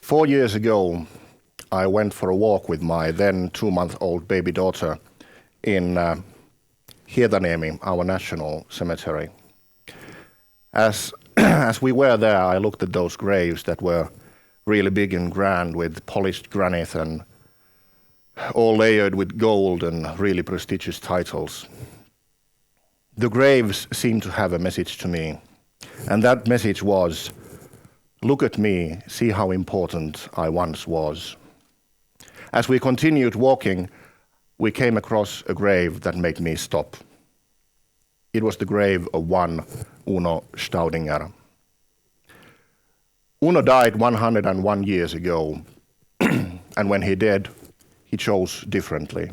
4 years ago, I went for a walk with my then 2-month-old baby daughter in Rajaniemi, our national cemetery. As we were there, I looked at those graves that were really big and grand with polished granite and all layered with gold and really prestigious titles. The graves seemed to have a message to me, and that message was, look at me, see how important I once was. As we continued walking, we came across a grave that made me stop. It was the grave of one Uno Staudinger. Uno died 101 years ago, and when he did, he chose differently.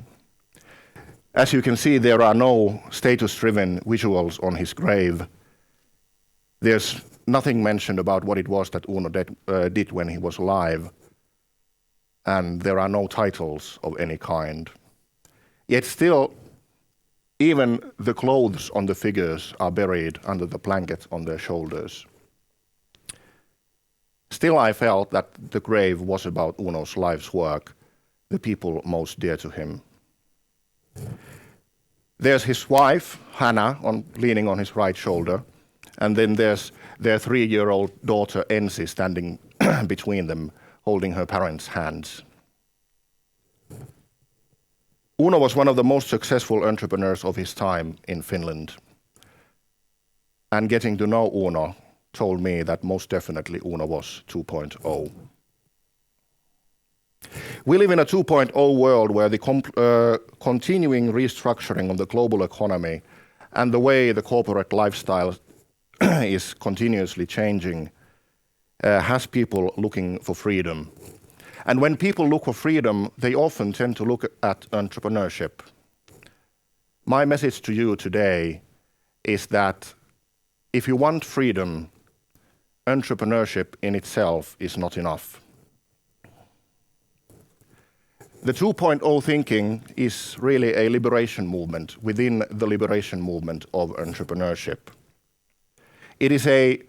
As you can see, there are no status-driven visuals on his grave. There's nothing mentioned about what it was that Uno did when he was alive, and there are no titles of any kind. Yet still, even the clothes on the figures are buried under the blanket on their shoulders. Still, I felt that the grave was about Uno's life's work, the people most dear to him. There's his wife, Hannah, leaning on his right shoulder, and then there's their 3-year-old daughter, Ensi, standing between them, holding her parents' hands. Uno was one of the most successful entrepreneurs of his time in Finland. And getting to know Uno told me that most definitely Uno was 2.0. We live in a 2.0 world where the continuing restructuring of the global economy and the way the corporate lifestyle is continuously changing has people looking for freedom. And when people look for freedom, they often tend to look at entrepreneurship. My message to you today is that if you want freedom, entrepreneurship in itself is not enough. The 2.0 thinking is really a liberation movement within the liberation movement of entrepreneurship. It is a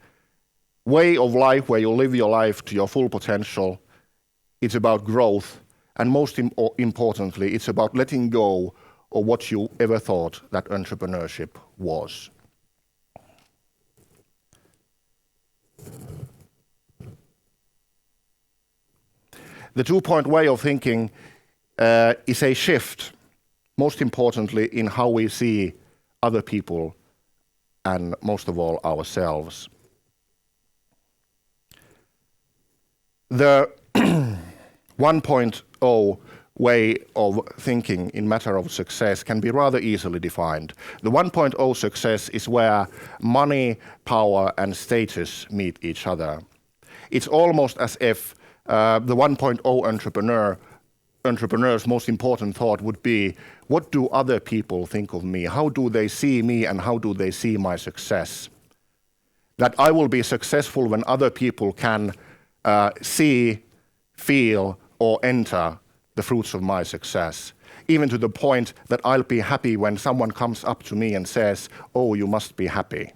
way of life where you live your life to your full potential. It's about growth, and most importantly, it's about letting go of what you ever thought that entrepreneurship was. The 2-point way of thinking is a shift, most importantly, in how we see other people and most of all ourselves. The 1.0 way of thinking in matter of success can be rather easily defined. The 1.0 success is where money, power, and status meet each other. It's almost as if the 1.0 entrepreneur's most important thought would be, what do other people think of me? How do they see me and how do they see my success? That I will be successful when other people can see, feel, or enter the fruits of my success. Even to the point that I'll be happy when someone comes up to me and says, oh, you must be happy.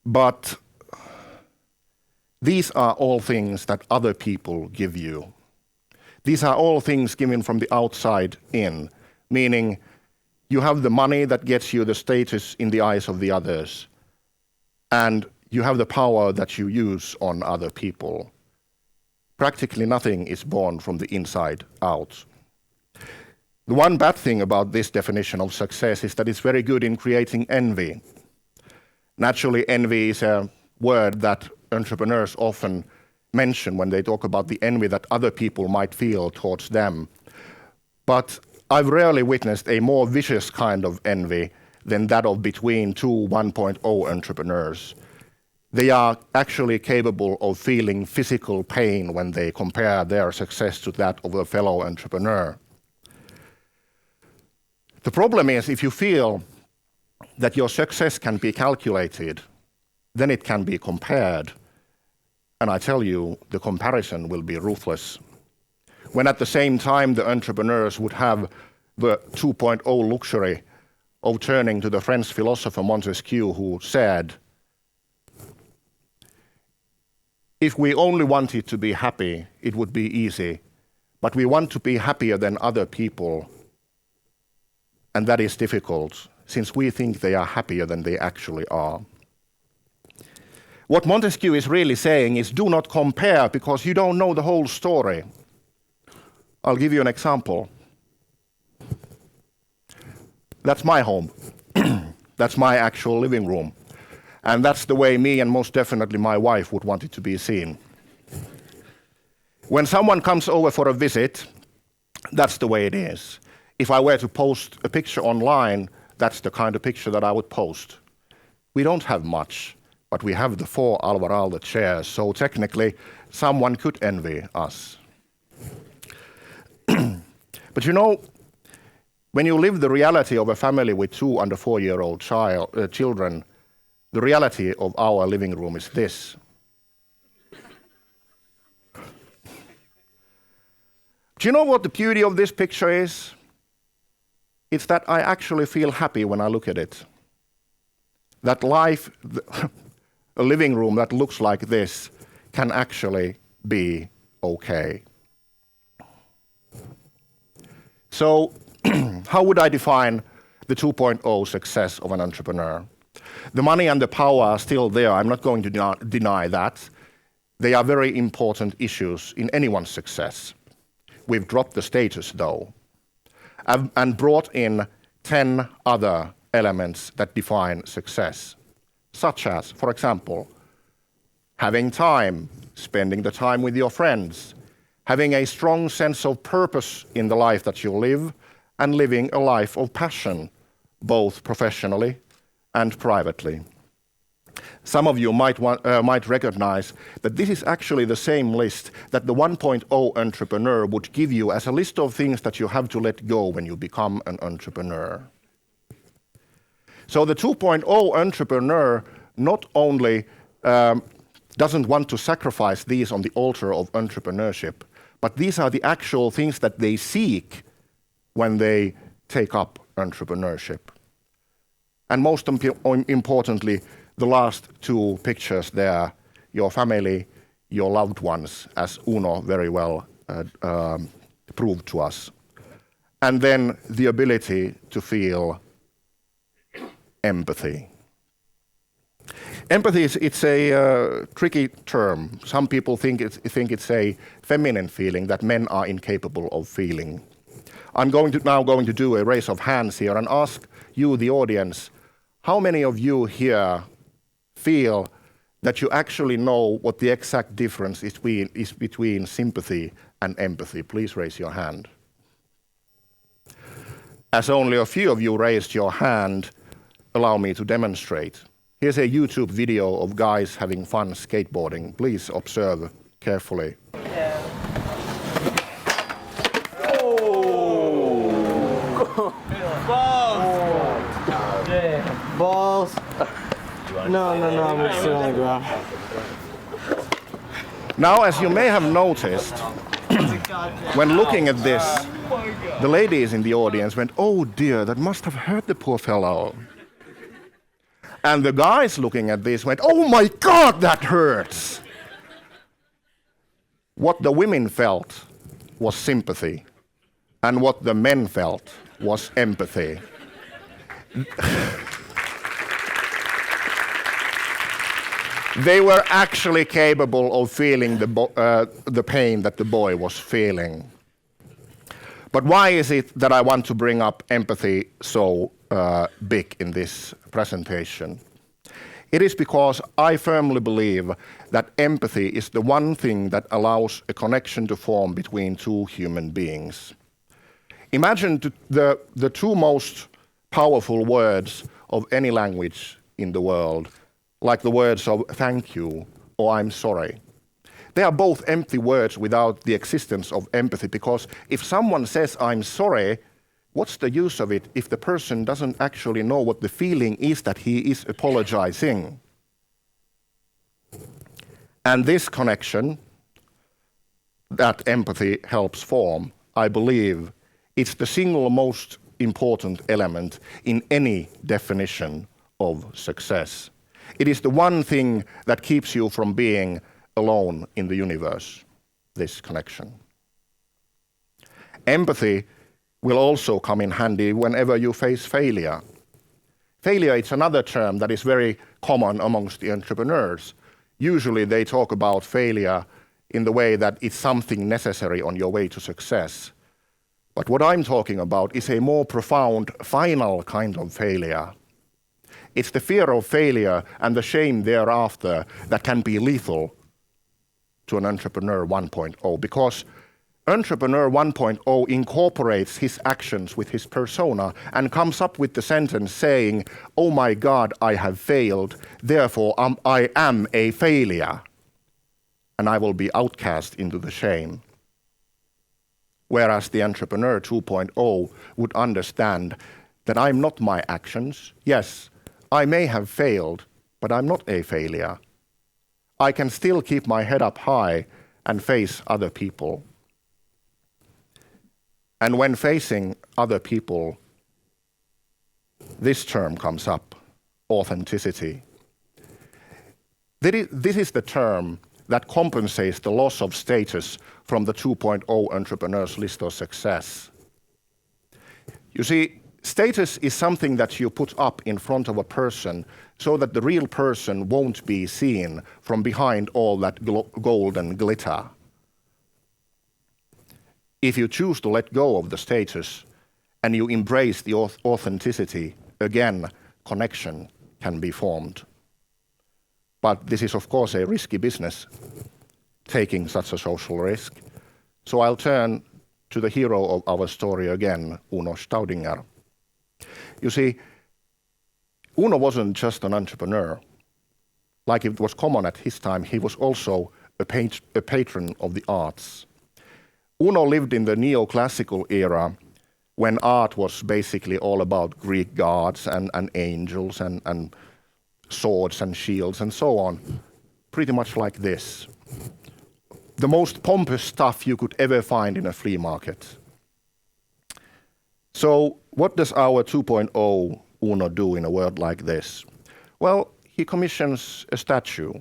But these are all things that other people give you. These are all things given from the outside in, meaning you have the money that gets you the status in the eyes of the others, and you have the power that you use on other people. Practically nothing is born from the inside out. The one bad thing about this definition of success is that it's very good in creating envy. Naturally, envy is a word that entrepreneurs often mention when they talk about the envy that other people might feel towards them. But I've rarely witnessed a more vicious kind of envy than that of between two 1.0 entrepreneurs. They are actually capable of feeling physical pain when they compare their success to that of a fellow entrepreneur. The problem is, if you feel that your success can be calculated, then it can be compared. And I tell you, the comparison will be ruthless. When at the same time the entrepreneurs would have the 2.0 luxury of turning to the French philosopher Montesquieu, who said, If we only wanted to be happy, it would be easy. But we want to be happier than other people. And that is difficult, since we think they are happier than they actually are. What Montesquieu is really saying is do not compare, because you don't know the whole story. I'll give you an example. That's my home. That's my actual living room. And that's the way me and most definitely my wife would want it to be seen. When someone comes over for a visit, that's the way it is. If I were to post a picture online, that's the kind of picture that I would post. We don't have much, but we have the 4 Alvarado chairs, so technically someone could envy us. But you know, when you live the reality of a family with 2 under 4-year-old children, the reality of our living room is this. Do you know what the beauty of this picture is? It's that I actually feel happy when I look at it. That life, a living room that looks like this, can actually be okay. So, how would I define the 2.0 success of an entrepreneur? The money and the power are still there. I'm not going to deny that. They are very important issues in anyone's success. We've dropped the status, though, and brought in 10 other elements that define success, such as, for example, having time, spending the time with your friends, having a strong sense of purpose in the life that you live, and living a life of passion, both professionally and privately. Some of you might recognize that this is actually the same list that the 1.0 entrepreneur would give you as a list of things that you have to let go when you become an entrepreneur. So the 2.0 entrepreneur not only doesn't want to sacrifice these on the altar of entrepreneurship, but these are the actual things that they seek when they take up entrepreneurship. And most importantly, the last 2 pictures there, your family, your loved ones, as Uno very well proved to us. And then the ability to feel empathy. Empathy it's a tricky term. Some people think it's a feminine feeling that men are incapable of feeling. I'm now going to do a raise of hands here and ask you, the audience, how many of you here feel that you actually know what the exact difference is between sympathy and empathy? Please raise your hand. As only a few of you raised your hand, allow me to demonstrate. Here's a YouTube video of guys having fun skateboarding. Please observe carefully. Yeah. Balls. No, I'm sitting on the ground. Now, as you may have noticed, when looking at this, the ladies in the audience went, "Oh dear, that must have hurt the poor fellow." And the guys looking at this went, "Oh my God, that hurts." What the women felt was sympathy, and what the men felt was empathy. They were actually capable of feeling the pain that the boy was feeling. But why is it that I want to bring up empathy so big in this presentation? It is because I firmly believe that empathy is the one thing that allows a connection to form between 2 human beings. Imagine the 2 most powerful words of any language in the world, like the words of thank you or I'm sorry. They are both empty words without the existence of empathy, because if someone says I'm sorry, what's the use of it if the person doesn't actually know what the feeling is that he is apologizing? And this connection that empathy helps form, I believe, it's the single most important element in any definition of success. It is the one thing that keeps you from being alone in the universe, this connection. Empathy will also come in handy whenever you face failure. Failure is another term that is very common amongst the entrepreneurs. Usually they talk about failure in the way that it's something necessary on your way to success. But what I'm talking about is a more profound, final kind of failure. It's the fear of failure and the shame thereafter that can be lethal to an entrepreneur 1.0, because Entrepreneur 1.0 incorporates his actions with his persona and comes up with the sentence saying, "Oh my God, I have failed, therefore I am a failure, and I will be outcast into the shame." Whereas the Entrepreneur 2.0 would understand that I'm not my actions. Yes, I may have failed, but I'm not a failure. I can still keep my head up high and face other people. And when facing other people, this term comes up, authenticity. This is the term that compensates the loss of status from the 2.0 entrepreneur's list of success. You see, status is something that you put up in front of a person so that the real person won't be seen from behind all that gold and glitter. If you choose to let go of the status and you embrace the authenticity, again, connection can be formed. But this is, of course, a risky business, taking such a social risk. So I'll turn to the hero of our story again, Uno Staudinger. You see, Uno wasn't just an entrepreneur. Like it was common at his time, he was also a patron of the arts. Uno lived in the neoclassical era when art was basically all about Greek gods and angels and swords and shields and so on, pretty much like this. The most pompous stuff you could ever find in a flea market. So what does our 2.0 Uno do in a world like this? Well, he commissions a statue.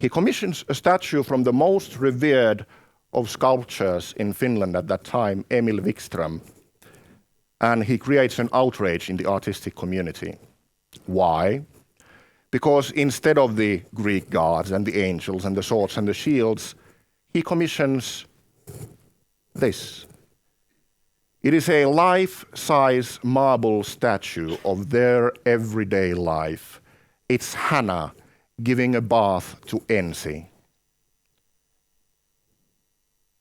He commissions a statue from the most revered of sculptures in Finland at that time, Emil Wikström, and he creates an outrage in the artistic community. Why? Because instead of the Greek gods and the angels and the swords and the shields, he commissions this. It is a life-size marble statue of their everyday life. It's Hannah giving a bath to Ensi.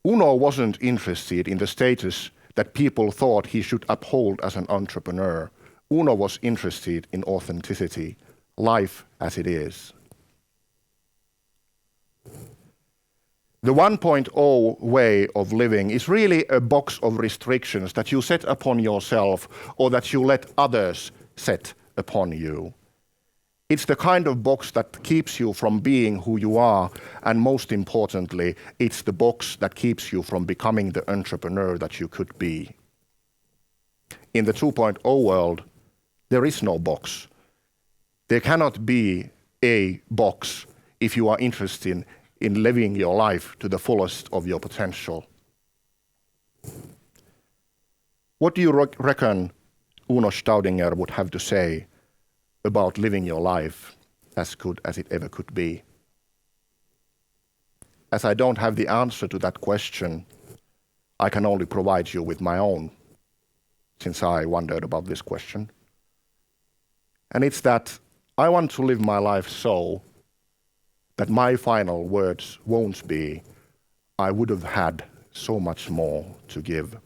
Uno wasn't interested in the status that people thought he should uphold as an entrepreneur. Uno was interested in authenticity, life as it is. The 1.0 way of living is really a box of restrictions that you set upon yourself or that you let others set upon you. It's the kind of box that keeps you from being who you are, and most importantly, it's the box that keeps you from becoming the entrepreneur that you could be. In the 2.0 world, there is no box. There cannot be a box if you are interested in living your life to the fullest of your potential. What do you reckon Uno Staudinger would have to say about living your life as good as it ever could be? As I don't have the answer to that question, I can only provide you with my own, since I wondered about this question. And it's that I want to live my life so that my final words won't be, "I would have had so much more to give."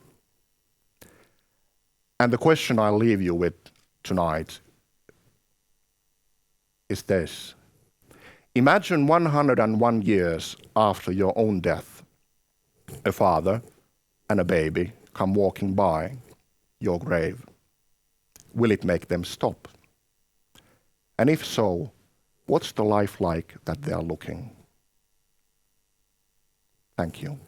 And the question I'll leave you with tonight is this. Imagine 101 years after your own death, a father and a baby come walking by your grave. Will it make them stop? And if so, what's the life like that they are looking? Thank you.